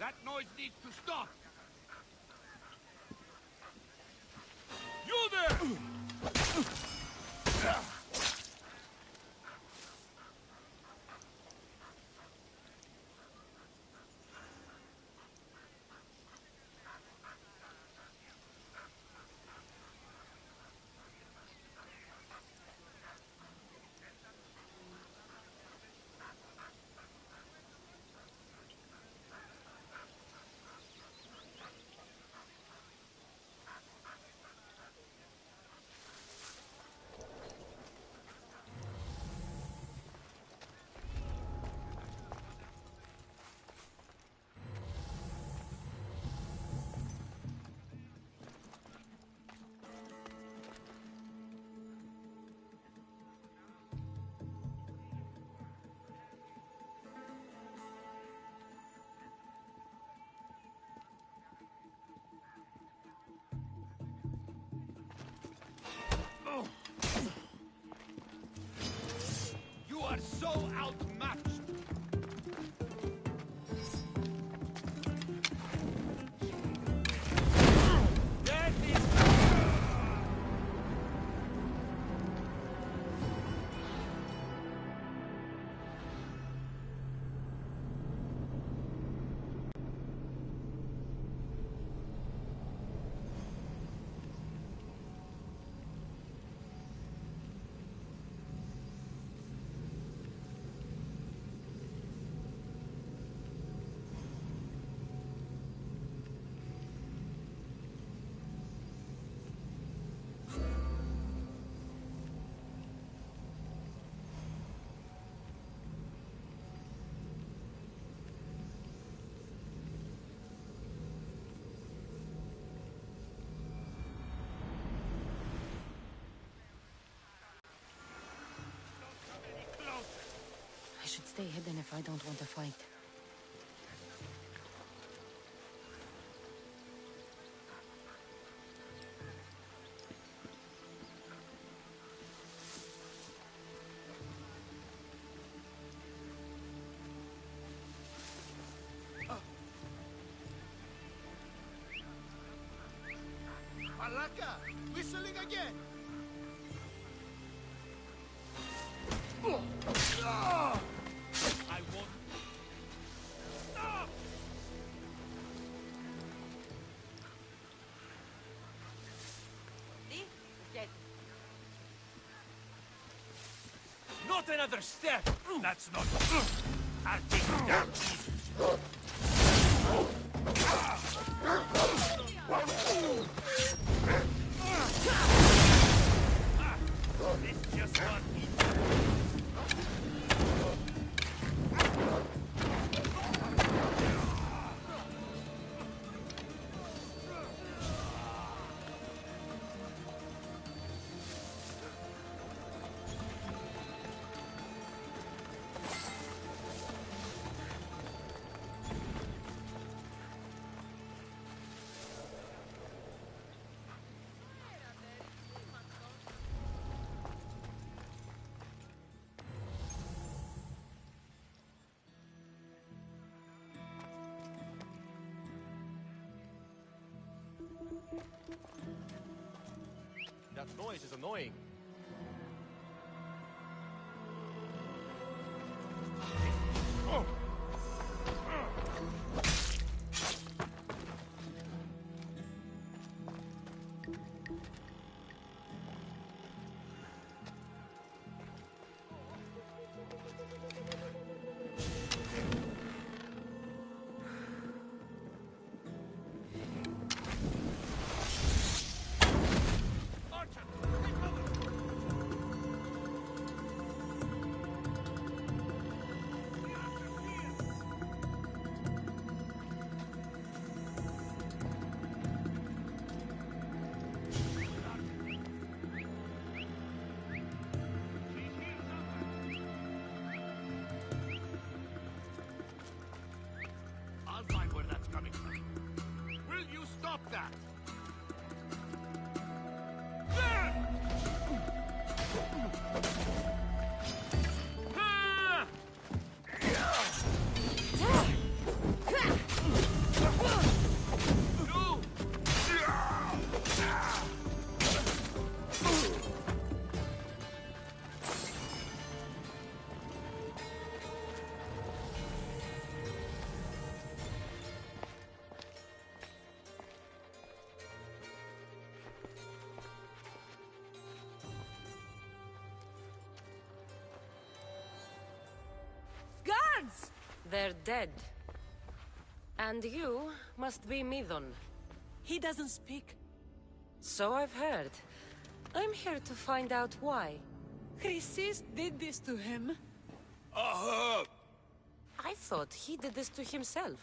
That noise needs to stop! You there! You are so outmatched! That is... I should stay hidden if I don't want to fight. Alaka! Whistling again! I won't... Stop! See? He's dead. Not another step! That's not... I'll take you down easy. This just got easy. That noise is annoying. I'll find where that's coming from. Will you stop that? They're dead. And you must be Midon. He doesn't speak. So I've heard. I'm here to find out why. Chrysis did this to him. I thought he did this to himself.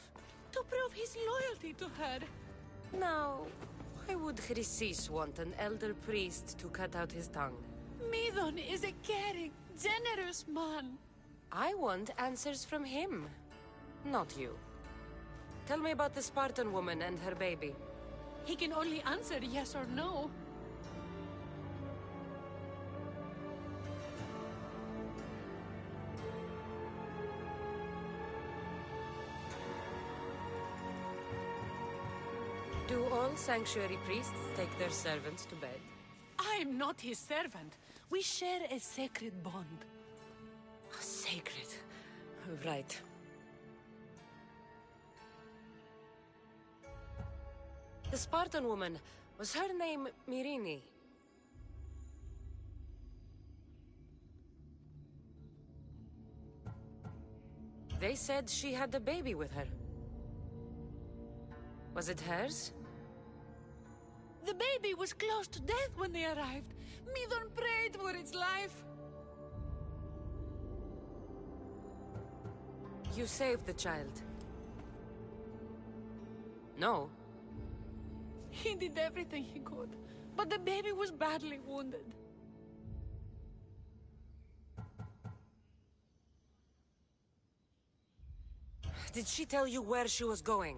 To prove his loyalty to her. Now, why would Chrysis want an elder priest to cut out his tongue? Midon is a caring, generous man. I want answers from him, not you. Tell me about the Spartan woman and her baby. He can only answer yes or no. Do all sanctuary priests take their servants to bed? I'm not his servant. We share a sacred bond. Sacred. Right. The Spartan woman, was her name Myrine? They said she had a baby with her. Was it hers? The baby was close to death when they arrived. Midon prayed for its life. You saved the child. No. He did everything he could, but the baby was badly wounded. Did she tell you where she was going?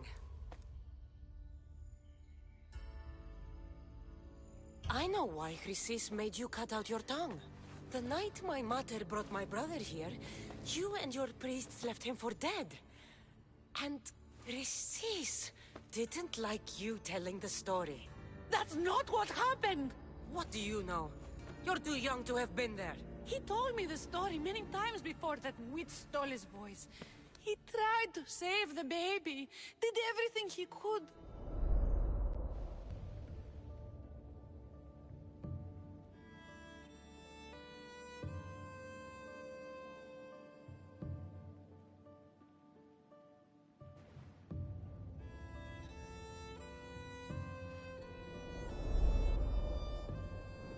I know why Chrysis made you cut out your tongue. The night my mater brought my brother here, you and your priests left him for dead. And Chrysis didn't like you telling the story. That's not what happened! What do you know? You're too young to have been there. He told me the story many times before that witch stole his voice. He tried to save the baby, did everything he could.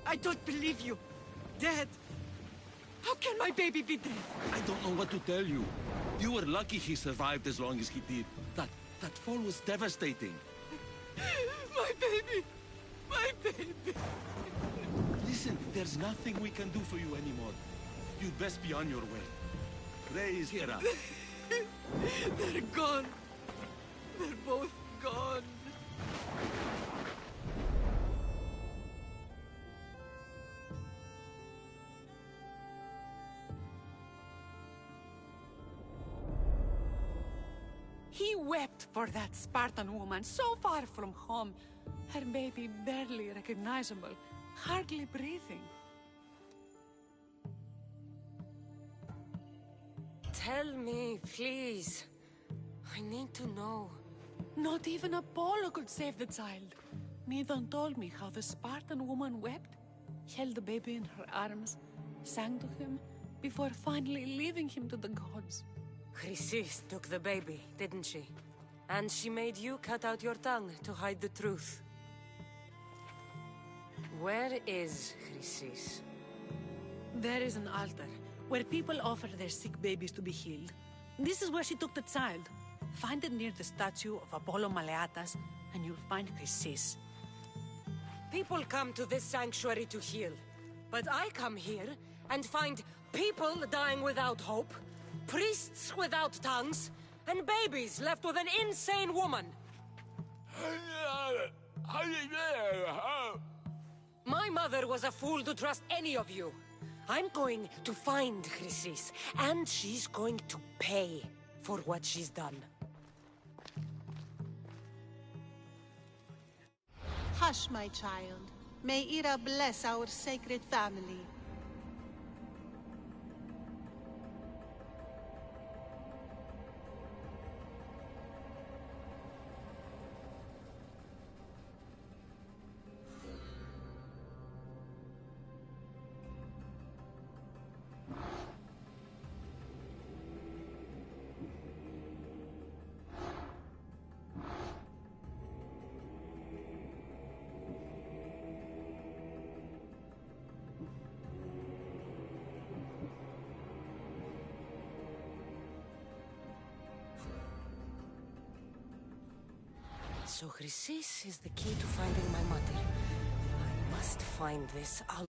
I don't believe you. Dead. How can my baby be dead? I don't know what to tell you. You were lucky he survived as long as he did. That fall was devastating. My baby! My baby! Listen, there's nothing we can do for you anymore. You'd best be on your way. Praise Hera. They're gone. They're both gone. He wept for that Spartan woman, so far from home. Her baby barely recognizable, hardly breathing. Tell me, please. I need to know. Not even Apollo could save the child. Midon told me how the Spartan woman wept, held the baby in her arms, sang to him, before finally leaving him to the gods. Chrysis took the baby, didn't she? And she made you cut out your tongue to hide the truth. Where is Chrysis? There is an altar, where people offer their sick babies to be healed. This is where she took the child. Find it near the statue of Apollo Maleatas, and you'll find Chrysis. People come to this sanctuary to heal. But I come here and find people dying without hope, priests without tongues, and babies left with an insane woman. My mother was a fool to trust any of you. I'm going to find Chrysis, and she's going to pay for what she's done. Hush, my child. May Ira bless our sacred family. So Chrysis is the key to finding my mother. I must find this out.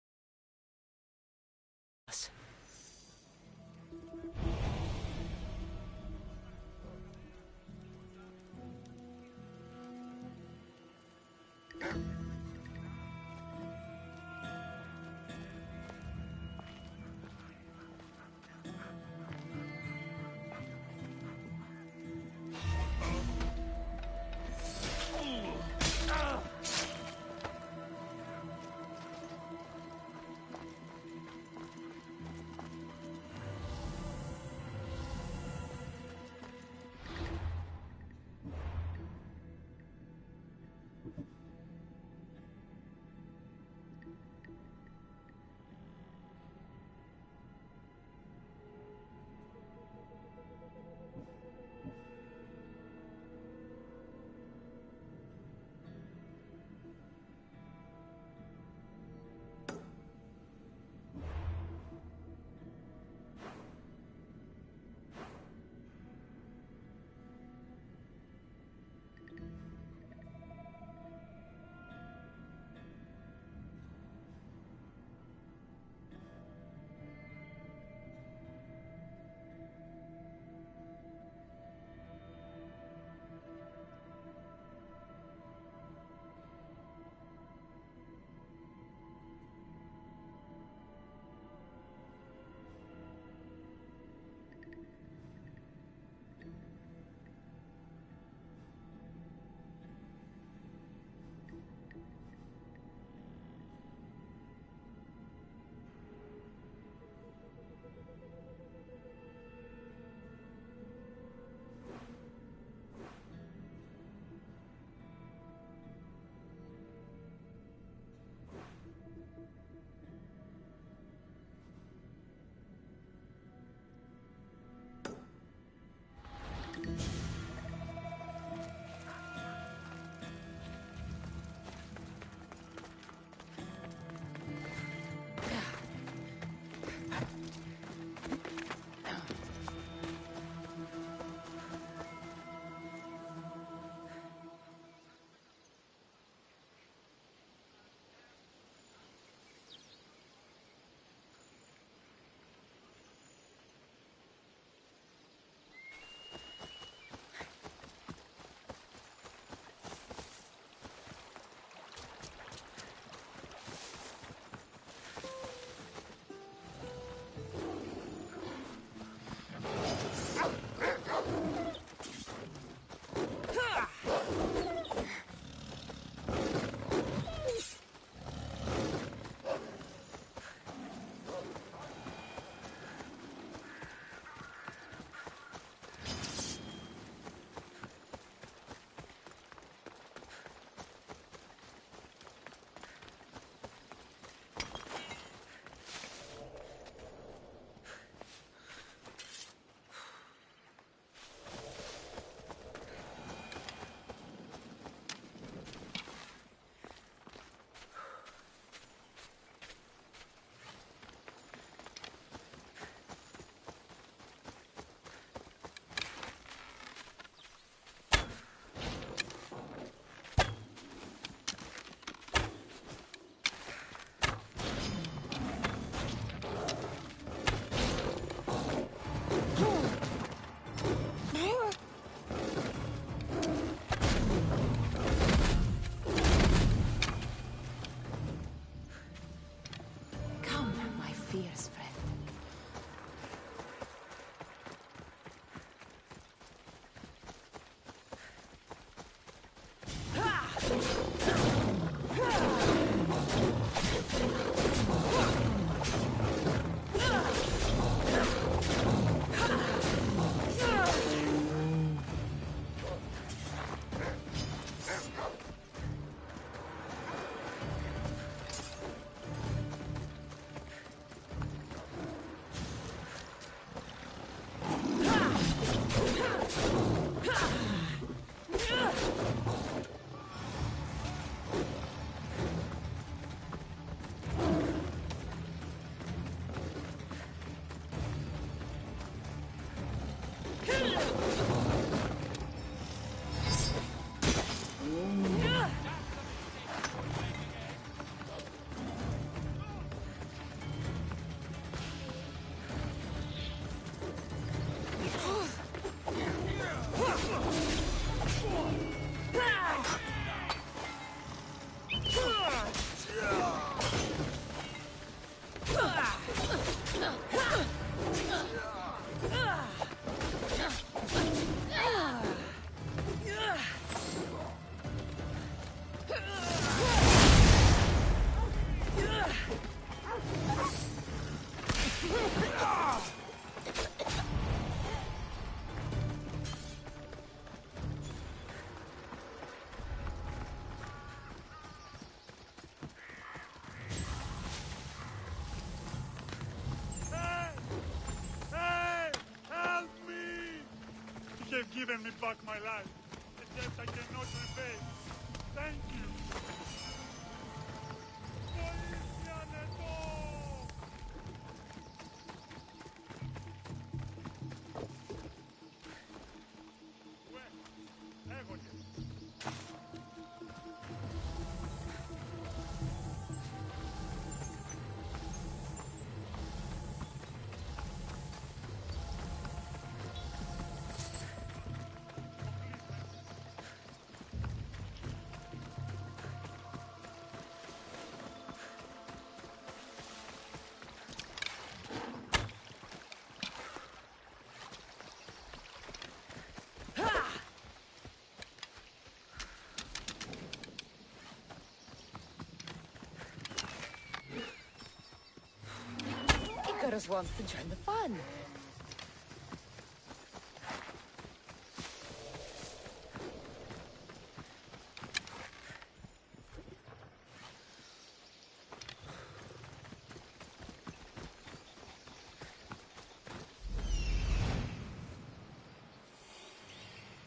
have given me back my life. A debt I cannot repay. Thank you. Icarus wants to join the fun.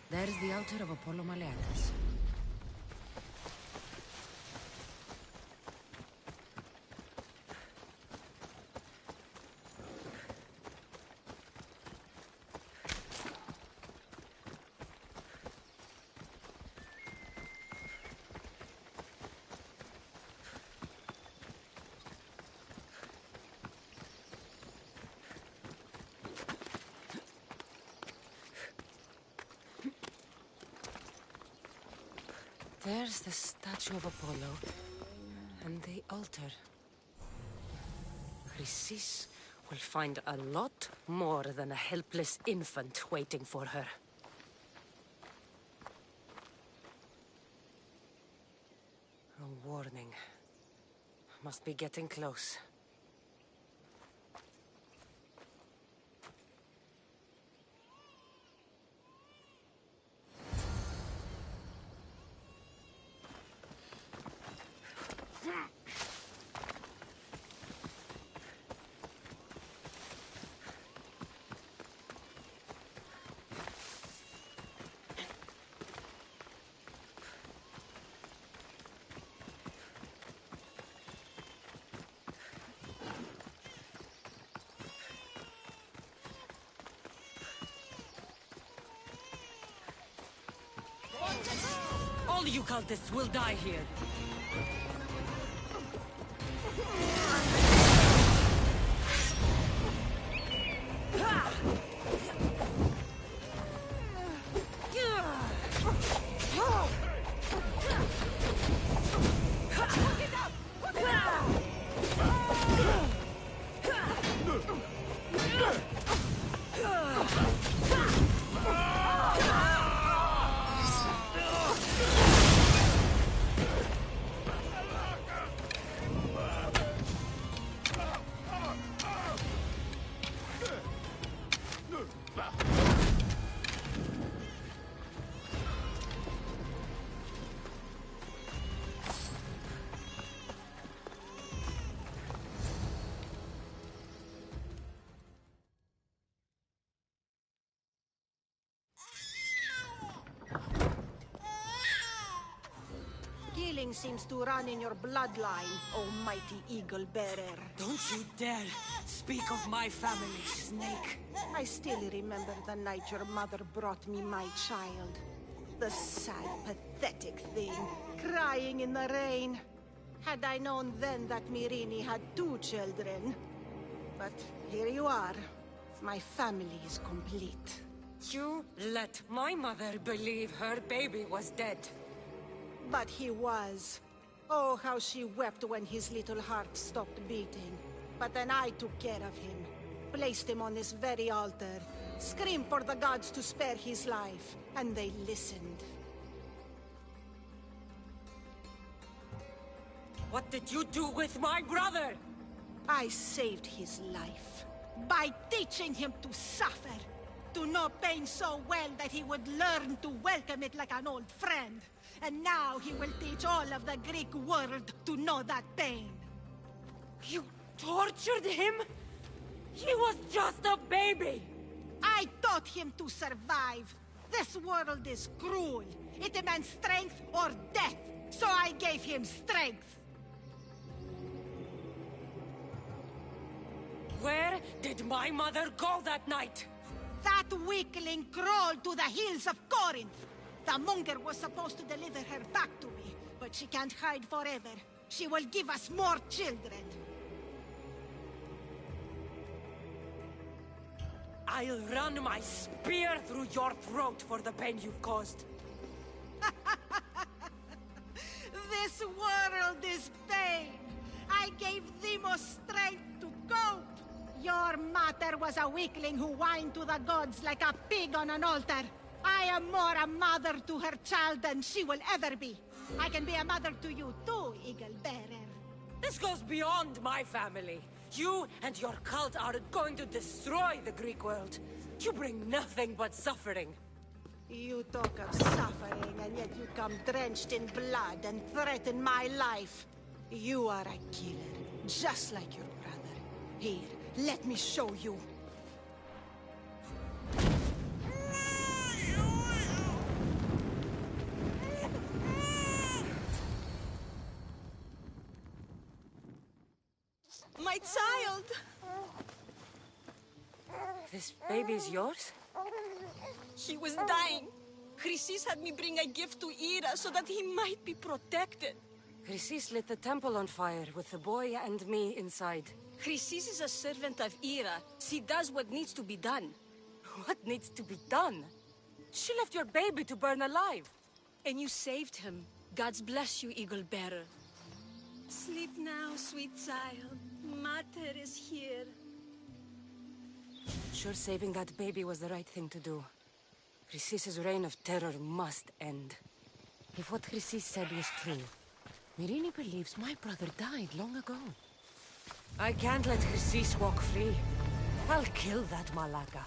There's the altar of Apollo Maleatus. There's the statue of Apollo, and the altar. Chrysis will find a lot more than a helpless infant waiting for her. A warning. Must be getting close. All you cultists will die here. Killing seems to run in your bloodline, almighty eagle bearer. Don't you dare speak of my family, Snake. I still remember the night your mother brought me my child. The sad, pathetic thing, crying in the rain. Had I known then that Myrini had 2 children. But here you are. My family is complete. You let my mother believe her baby was dead. But he was. Oh, how she wept when his little heart stopped beating. But then I took care of him. Placed him on this very altar. Screamed for the gods to spare his life. And they listened. What did you do with my brother? I saved his life. By teaching him to suffer. To know pain so well that he would learn to welcome it like an old friend. And now he will teach all of the Greek world to know that pain. You tortured him? He was just a baby! I taught him to survive. This world is cruel. It demands strength or death. So I gave him strength. Where did my mother go that night? That weakling crawled to the hills of Corinth. The monger was supposed to deliver her back to me, but she can't hide forever. She will give us more children. I'll run my spear through your throat for the pain you've caused. This world is pain. I gave Demos strength to cope. Your mater was a weakling who whined to the gods like a pig on an altar. I am more a mother to her child than she will ever be. I can be a mother to you too, Eagle Bearer. This goes beyond my family. You and your cult are going to destroy the Greek world. You bring nothing but suffering. You talk of suffering, and yet you come drenched in blood and threaten my life. You are a killer, just like your brother. Here, let me show you. My child! This baby's yours? He was dying. Chrysis had me bring a gift to Ira so that he might be protected. Chrysis lit the temple on fire with the boy and me inside. Chrysis is a servant of Ira. She does what needs to be done. What needs to be done? She left your baby to burn alive. And you saved him. God's bless you, Eagle Bearer. Sleep now, sweet child. Mater is here. Sure, saving that baby was the right thing to do. Chrysis' reign of terror must end. If what Chrysis said was true, Myrini believes my brother died long ago. I can't let Chrysis walk free. I'll kill that Malaka.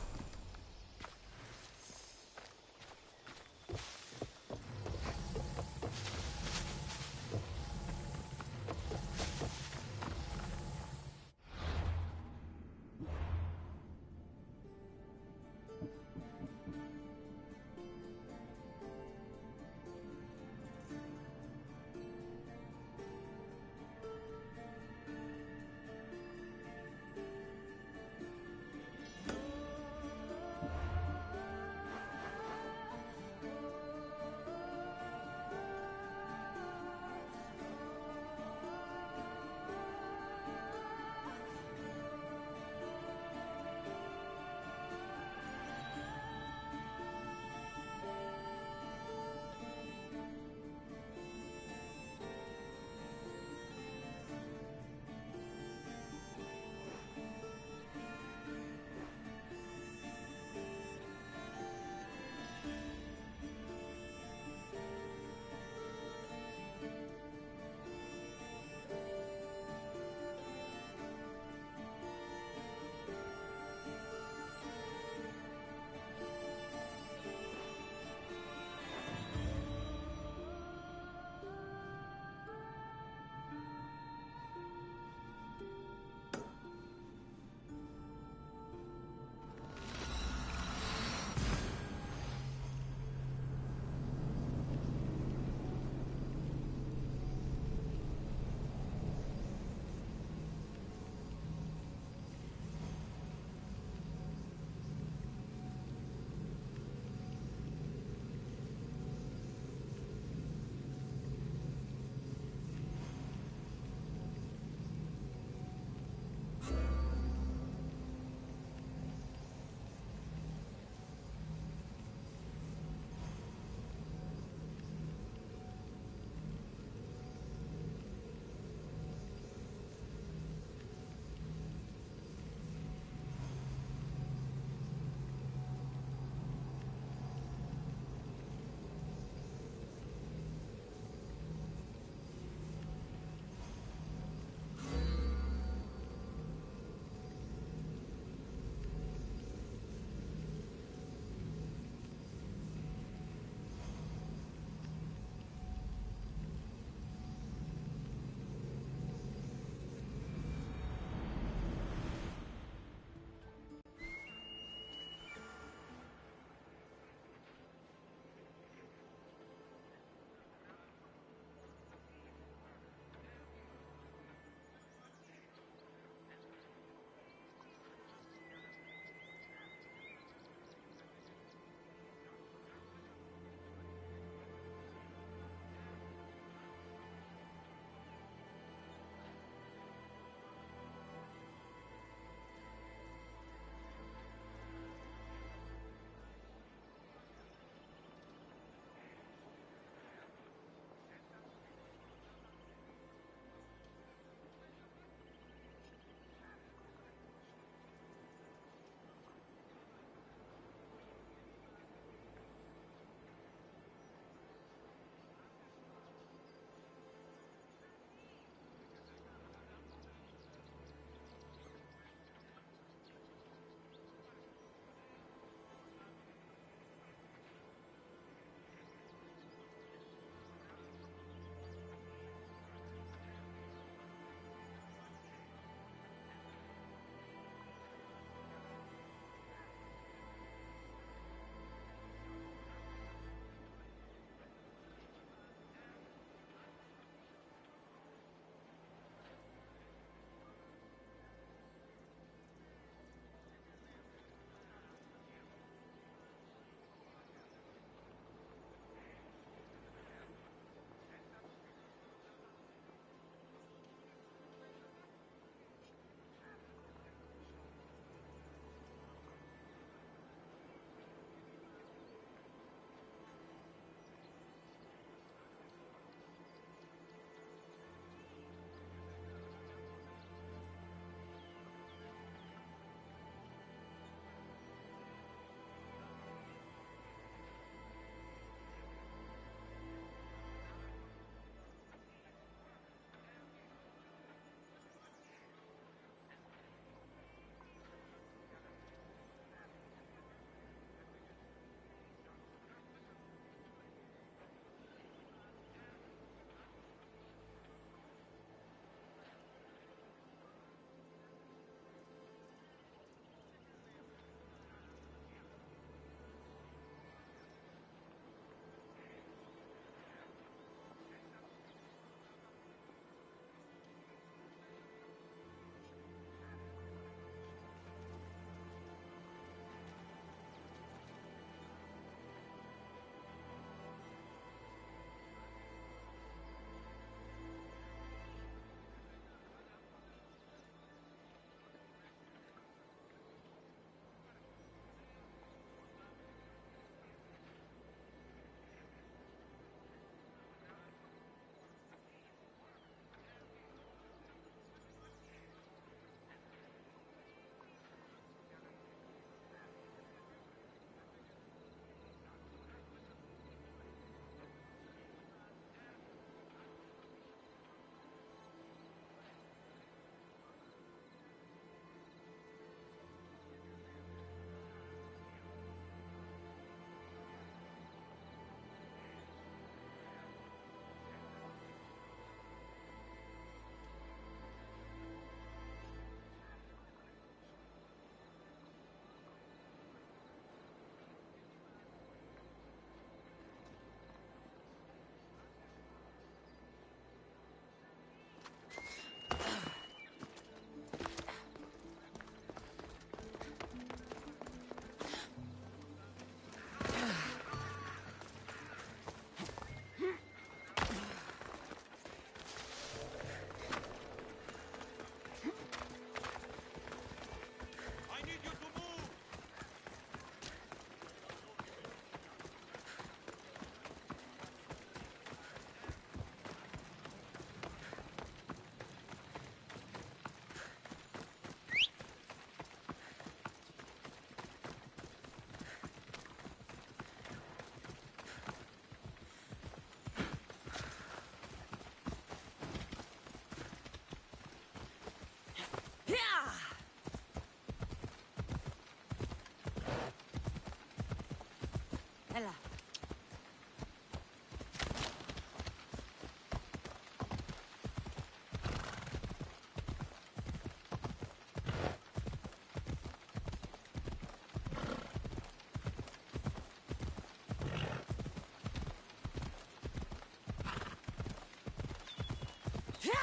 Too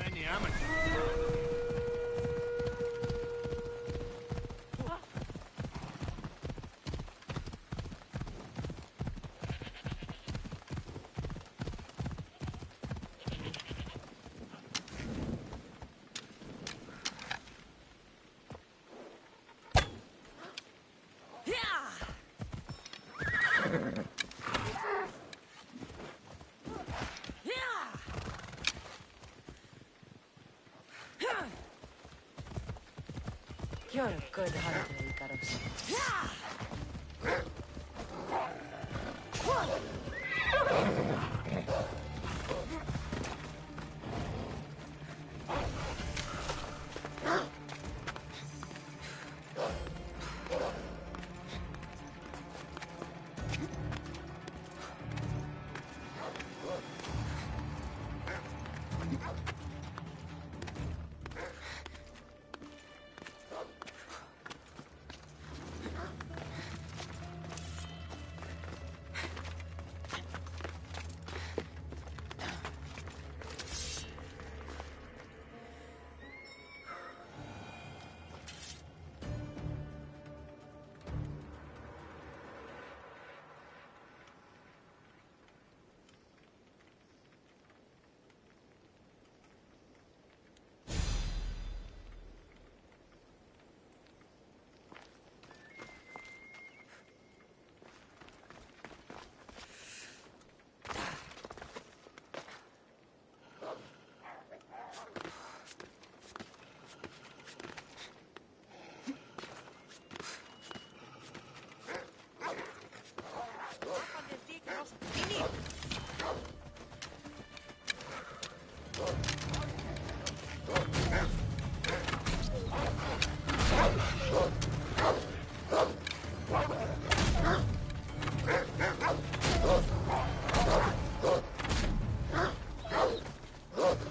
many amateurs. You're a good hunter, Icarus.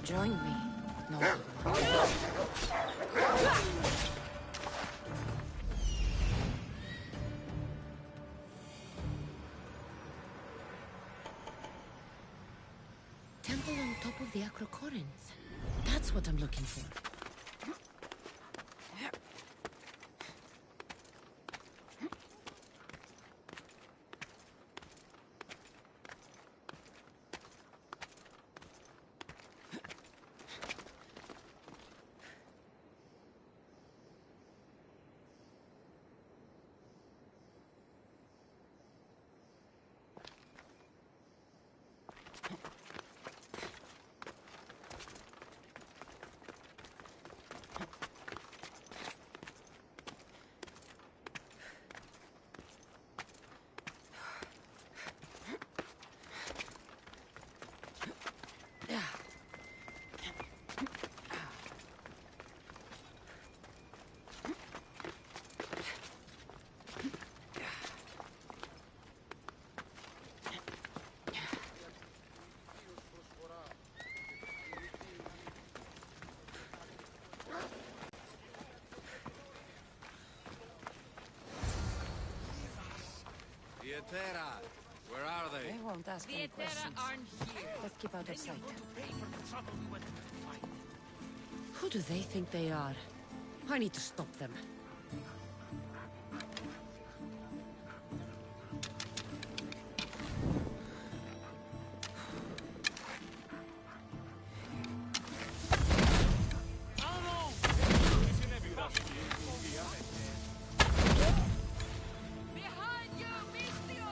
Join me. No. Temple on top of the Acrocorins. That's what I'm looking for. The Etera, where are they? They won't ask The any Etera questions. aren't here. Let's keep out of sight. Pay for the trouble we went to fight. Who do they think they are? I need to stop them. Behind you, Mistio!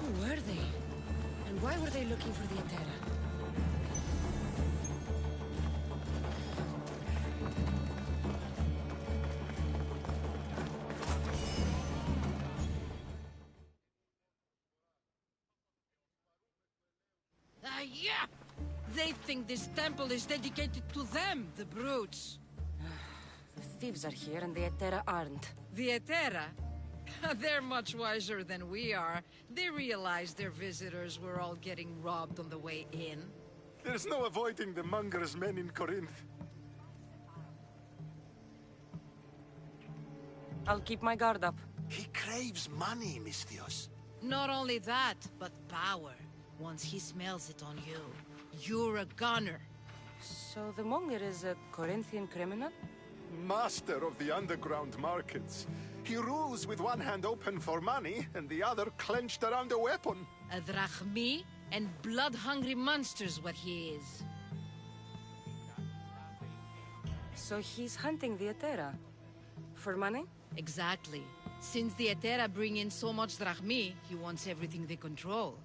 Who were they? And why were they looking for the Etera? Yeah! They think this temple is dedicated to them, the brutes. The thieves are here and the Etera aren't. The Etera? They're much wiser than we are. They realized their visitors were all getting robbed on the way in. There's no avoiding the monger's men in Corinth. I'll keep my guard up. He craves money, Misthios. Not only that, but power. Once he smells it on you, you're a gunner. So the monger is a Corinthian criminal? Master of the underground markets. He rules with one hand open for money and the other clenched around a weapon. A drachmi and blood-hungry monster's what he is. So he's hunting the Etera. For money? Exactly. Since the Etera bring in so much drachmi, he wants everything they control.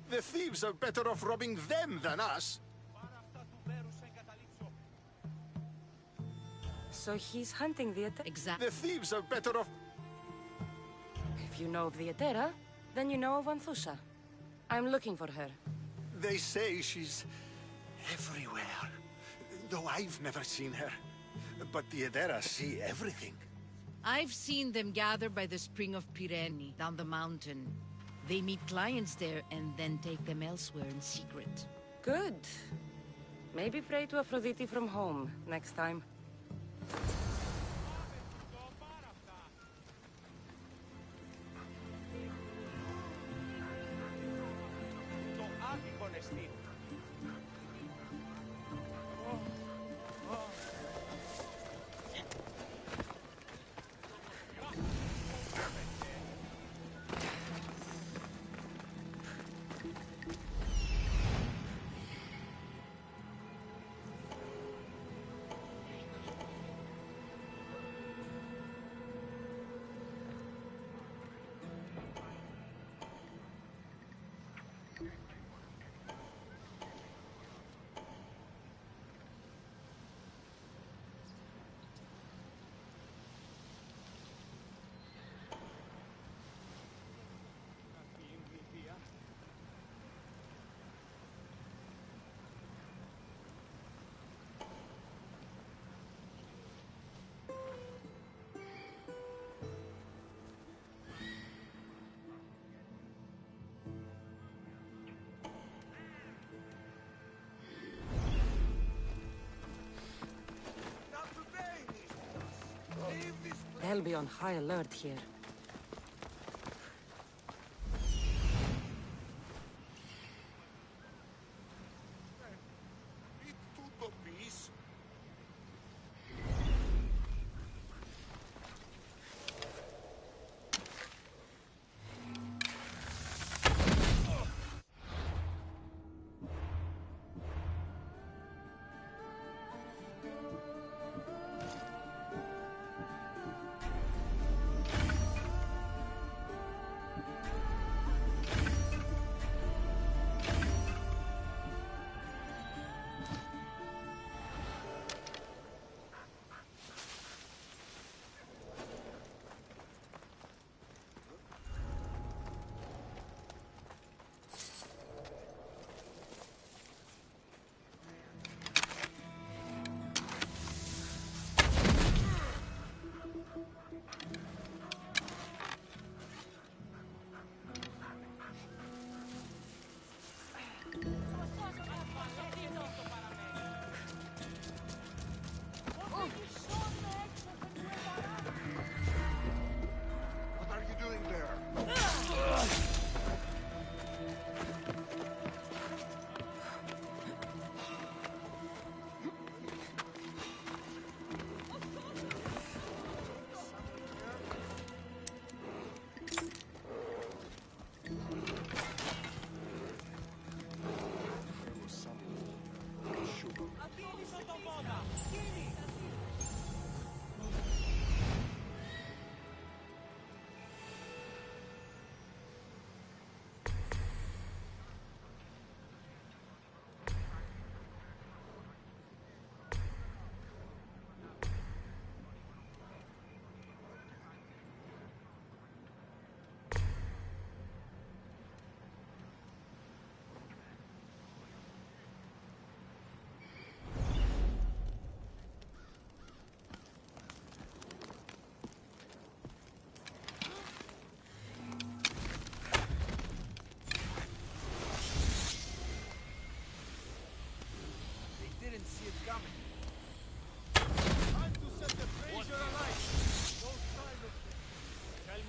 The thieves are better off robbing them than us. So he's hunting the Etera? Exactly. The thieves are better off... If you know of the Etera, then you know of Anthusha. I'm looking for her. They say she's everywhere. Though I've never seen her. But the Edera see everything. I've seen them gather by the spring of Pirene, down the mountain. They meet clients there and then take them elsewhere in secret. Good. Maybe pray to Aphrodite from home next time. They'll be on high alert here.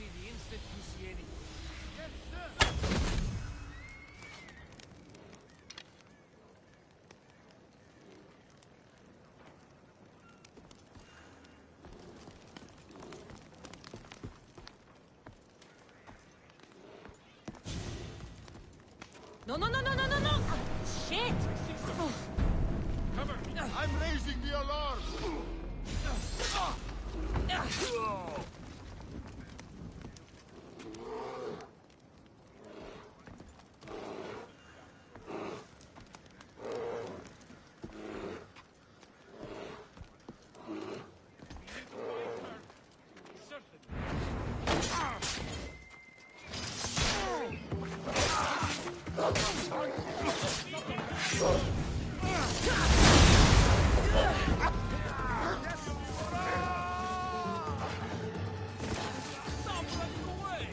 me the instant you see anything. Yes, sir! No, no, no, no, no, no, no! Shit! Cover me! I'm raising the alarm! Stop running away!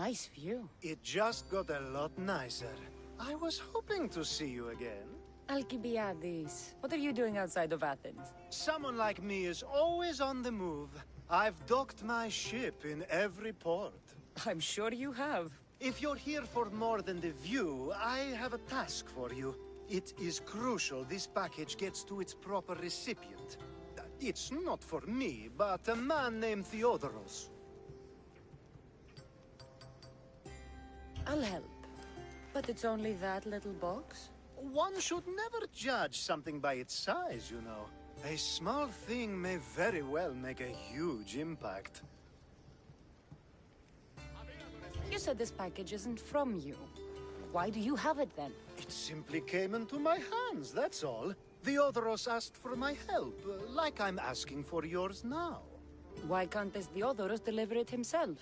Nice view. It just got a lot nicer. I was hoping to see you again. Alcibiades, what are you doing outside of Athens? Someone like me is always on the move. I've docked my ship in every port. I'm sure you have. If you're here for more than the view, I have a task for you. It is crucial this package gets to its proper recipient. It's not for me, but a man named Theodoros. I'll help. But it's only that little box? One should never judge something by its size, you know. A small thing may very well make a huge impact. You said this package isn't from you. Why do you have it then? It simply came into my hands, that's all. Theodoros asked for my help, like I'm asking for yours now. Why can't this Theodoros deliver it himself?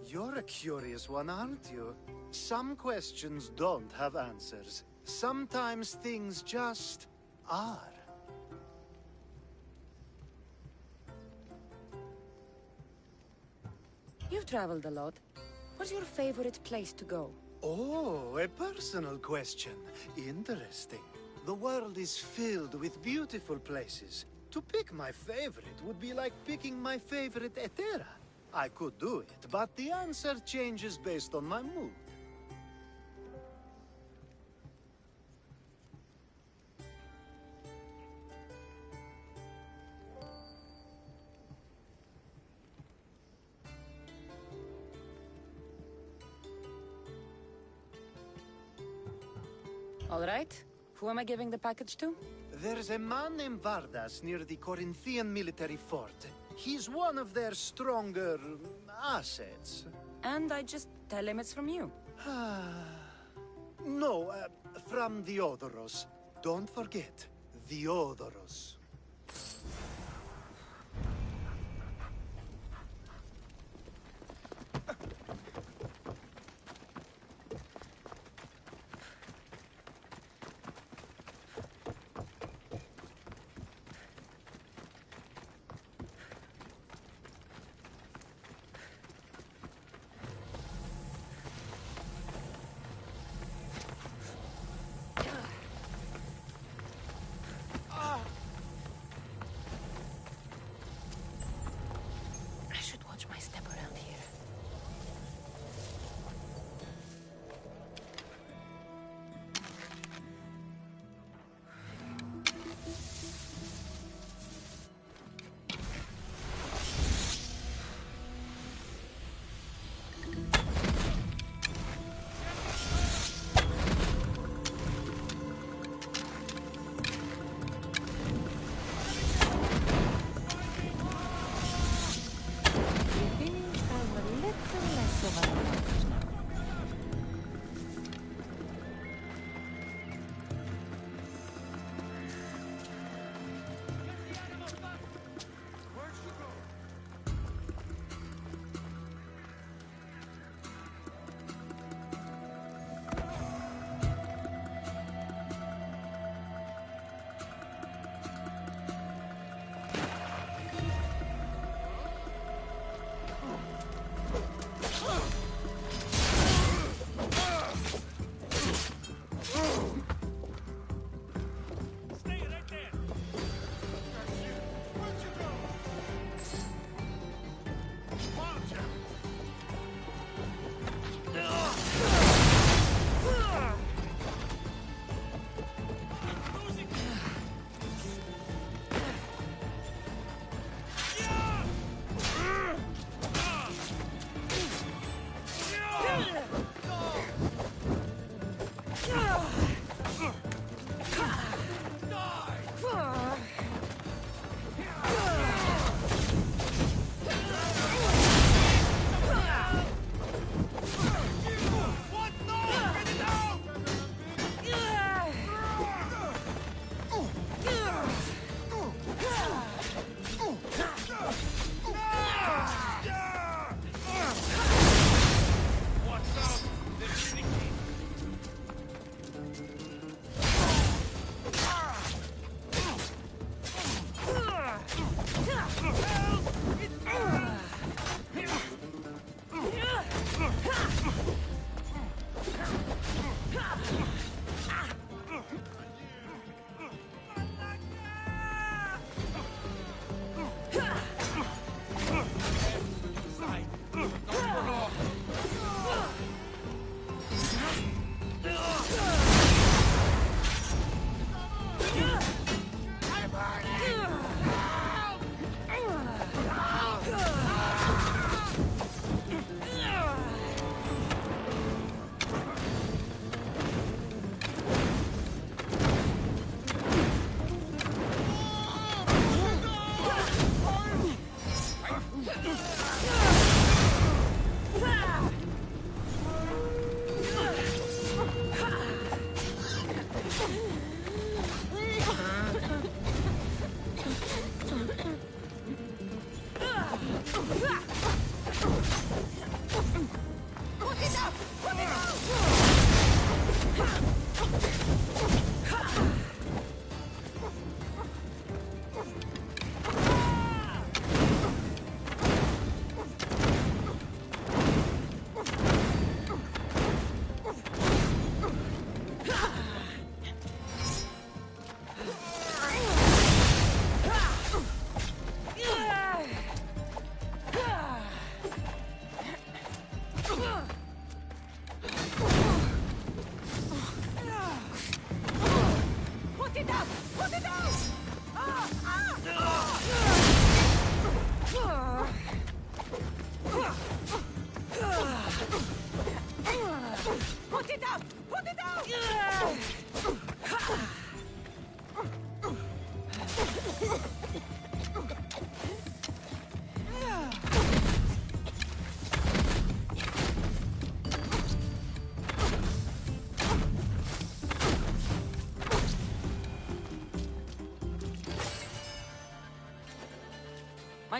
You're a curious one, aren't you? Some questions don't have answers. Sometimes things just are. You've traveled a lot. What's your favorite place to go? Oh, a personal question. Interesting. The world is filled with beautiful places. To pick my favorite would be like picking my favorite Etera. I could do it, but the answer changes based on my mood. All right. Who am I giving the package to? There's a man named Vardas near the Corinthian military fort. He's one of their stronger assets. And I just tell him it's from you. No, from Theodoros. Don't forget, Theodoros. I should watch my step around here.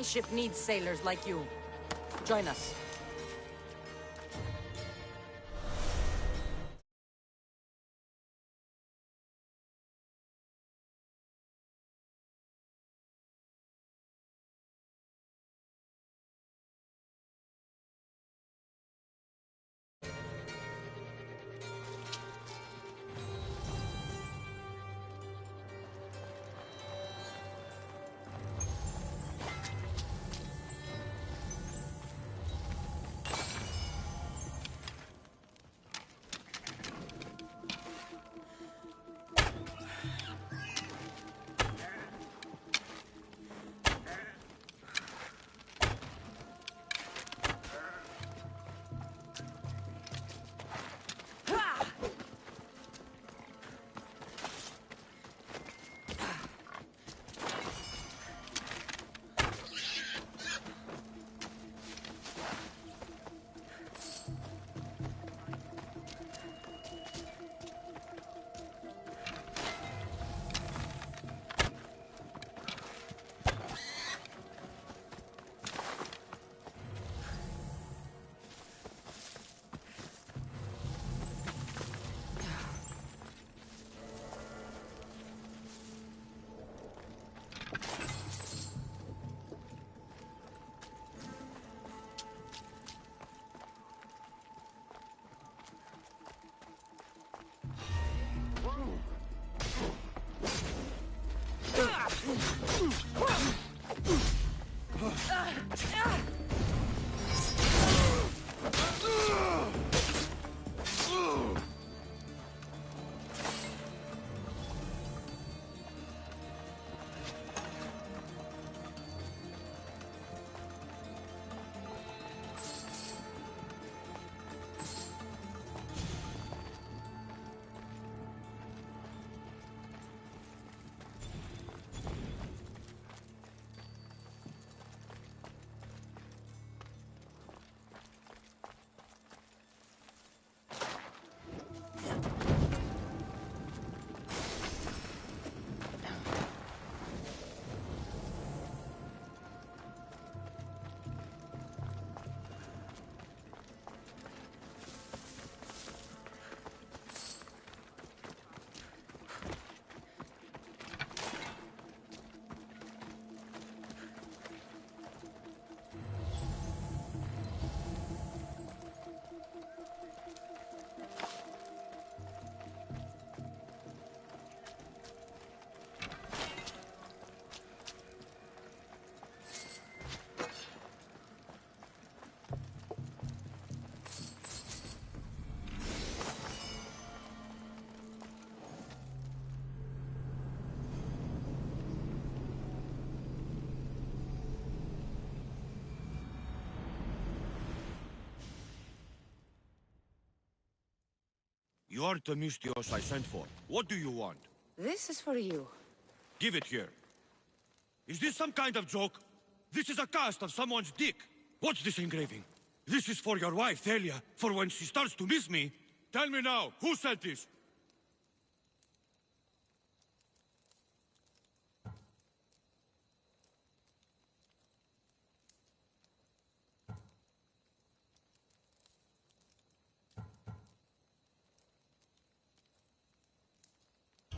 My ship needs sailors like you. Join us. You're the Mystios I sent for. What do you want? This is for you. Give it here. Is this some kind of joke? This is a cast of someone's dick. What's this engraving? This is for your wife, Thalia, for when she starts to miss me. Tell me now, who sent this?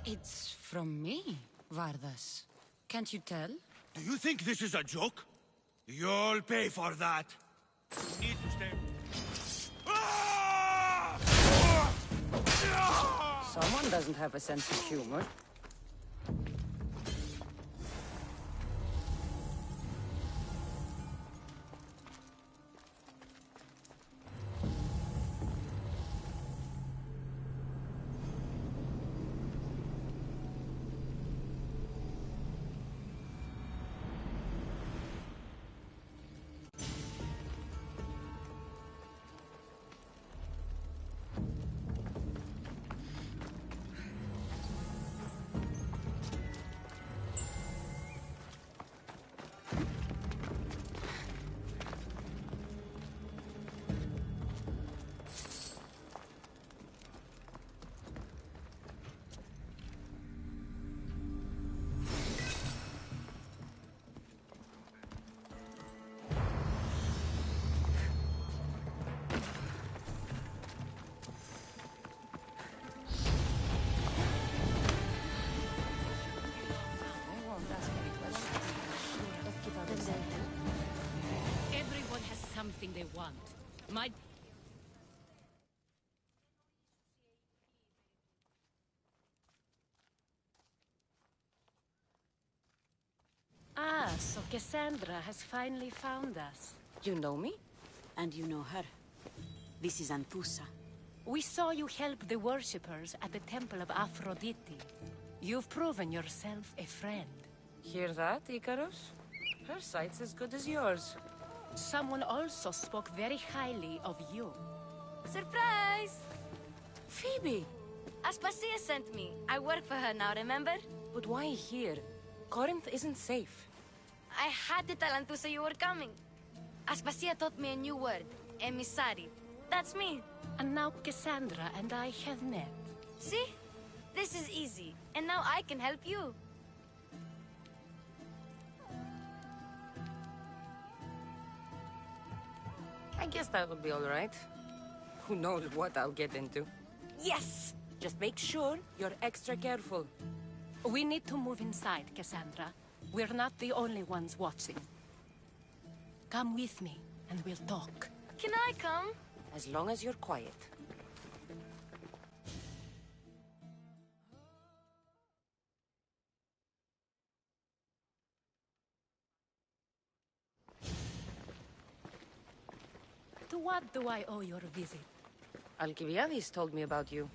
It's from me, Vardas. Can't you tell? Do you think this is a joke? You'll pay for that. You need to stay... Ah! Someone doesn't have a sense of humor. something they want. My... Ah, so Cassandra has finally found us. You know me? And you know her. This is Anthusa. We saw you help the worshippers at the Temple of Aphrodite. You've proven yourself a friend. Hear that, Icarus? Her sight's as good as yours. Someone also spoke very highly of you. Surprise! Phoebe! Aspasia sent me. I work for her now, remember? But why here? Corinth isn't safe. I had to tell Anthusa you were coming. Aspasia taught me a new word. Emissary. That's me. And now Cassandra and I have met. See? This is easy. And now I can help you. I guess that would be all right. Who knows what I'll get into. Yes! Just make sure you're extra careful. We need to move inside, Cassandra. We're not the only ones watching. Come with me, and we'll talk. Can I come? As long as you're quiet. To what do I owe your visit? Alcibiades told me about you.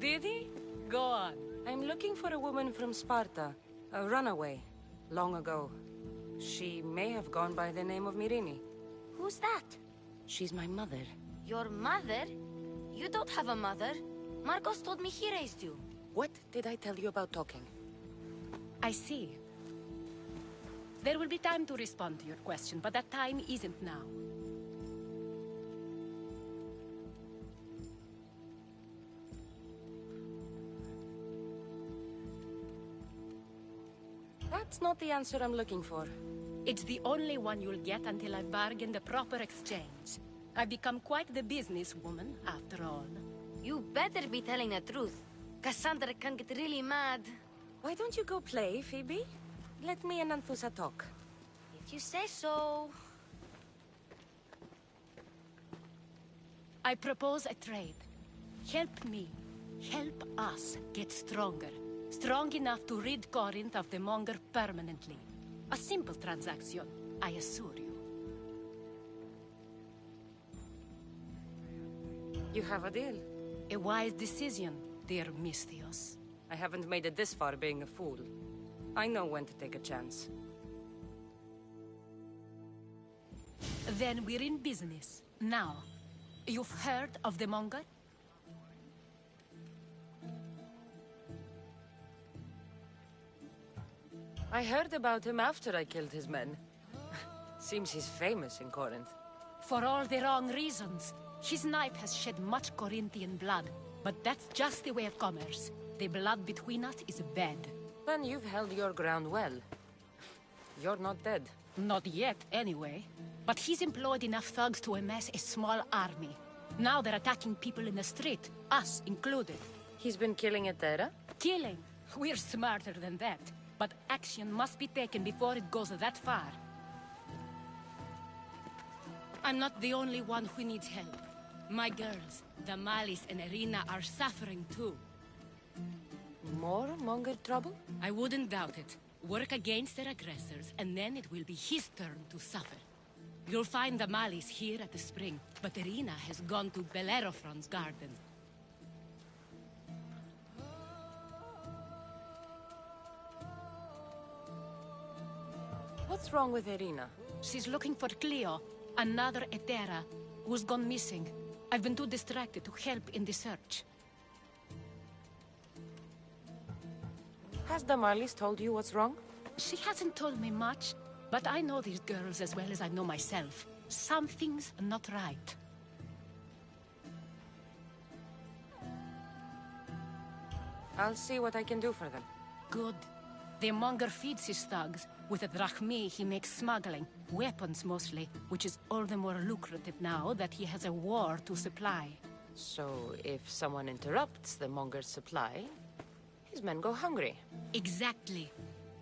Did he? Go on. I'm looking for a woman from Sparta. A runaway. Long ago. She may have gone by the name of Myrrine. Who's that? She's my mother. Your mother? You don't have a mother. Marcos told me he raised you. What did I tell you about talking? I see. There will be time to respond to your question, but that time isn't now. That's not the answer I'm looking for. It's the only one you'll get until I've bargained a proper exchange. I've become quite the businesswoman, after all. You better be telling the truth. Cassandra can get really mad. Why don't you go play, Phoebe? Let me and Anthusa talk. If you say so. I propose a trade. Help me. Help us get stronger. Strong enough to rid Corinth of the Monger permanently. A simple transaction, I assure you. You have a deal. A wise decision, dear Misthios. I haven't made it this far being a fool. I know when to take a chance. Then we're in business. Now, you've heard of the Monger? I heard about him after I killed his men. Seems he's famous in Corinth. For all the wrong reasons. His knife has shed much Corinthian blood, but that's just the way of commerce. The blood between us is bad. Then you've held your ground well. You're not dead. Not yet, anyway. But he's employed enough thugs to amass a small army. Now they're attacking people in the street, us included. He's been killing Etera? Killing? We're smarter than that. But action must be taken before it goes that far. I'm not the only one who needs help. My girls, Damalis and Irina, are suffering too. More Monger trouble? I wouldn't doubt it. Work against their aggressors, and then it will be his turn to suffer. You'll find Damalis here at the spring, but Irina has gone to Bellerophon's garden. What's wrong with Irina? She's looking for Cleo, another Etera, who's gone missing. I've been too distracted to help in the search. Has Damalis told you what's wrong? She hasn't told me much, but I know these girls as well as I know myself. Something's not right. I'll see what I can do for them. Good. The Monger feeds his thugs. With the drachmi, he makes smuggling. Weapons, mostly. Which is all the more lucrative now that he has a war to supply. So, if someone interrupts the Monger's supply, his men go hungry. Exactly.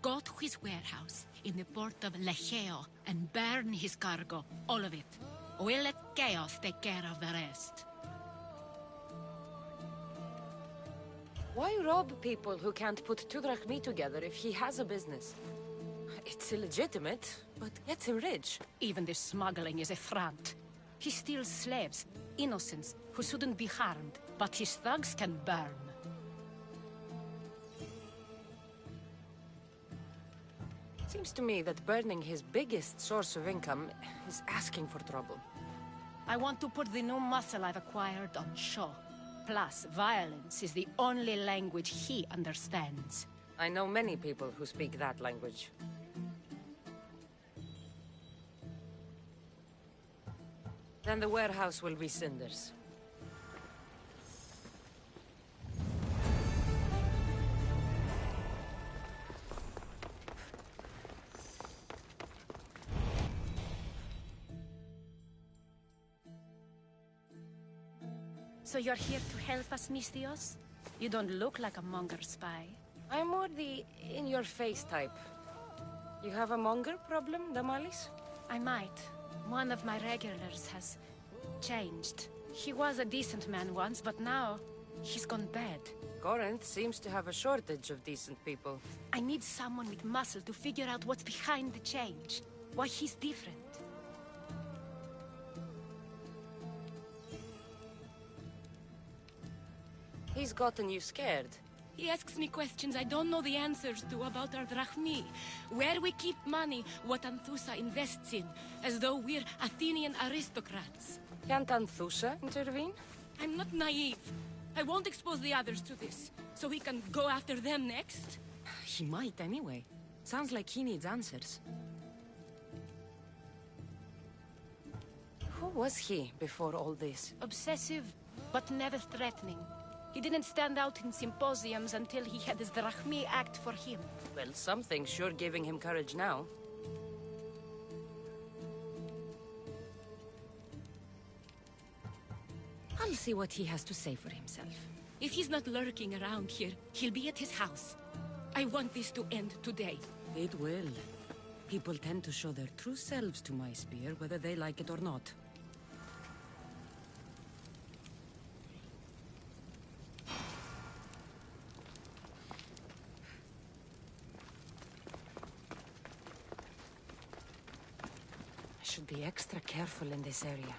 Go to his warehouse. in the port of Lecheo and burn his cargo, all of it. We'll let chaos take care of the rest. Why rob people who can't put 2 drachmi together if he has a business? It's illegitimate, but gets him rich. Even this smuggling is a front. He steals slaves, innocents, who shouldn't be harmed, but his thugs can burn. Seems to me that burning his biggest source of income is asking for trouble. I want to put the new muscle I've acquired on show. Plus, violence is the only language he understands. I know many people who speak that language. Then the warehouse will be cinders. So you're here to help us, Mistios? You don't look like a monger spy. I'm more the in-your-face type. You have a monger problem, Damalis? I might. One of my regulars has changed. He was a decent man once, but now he's gone bad. Corinth seems to have a shortage of decent people. I need someone with muscle to figure out what's behind the change. Why he's different. He's gotten you scared. He asks me questions I don't know the answers to about our drachmi. Where we keep money, what Anthusa invests in. As though we're Athenian aristocrats. Can't Anthusa intervene? I'm not naive. I won't expose the others to this. So he can go after them next? He might anyway. Sounds like he needs answers. Who was he before all this? Obsessive, but never threatening. He didn't stand out in symposiums until he had his drachmi act for him. Well, something's sure giving him courage now. I'll see what he has to say for himself. If he's not lurking around here, he'll be at his house. I want this to end today. It will. People tend to show their true selves to my spear, whether they like it or not. I should be extra careful in this area.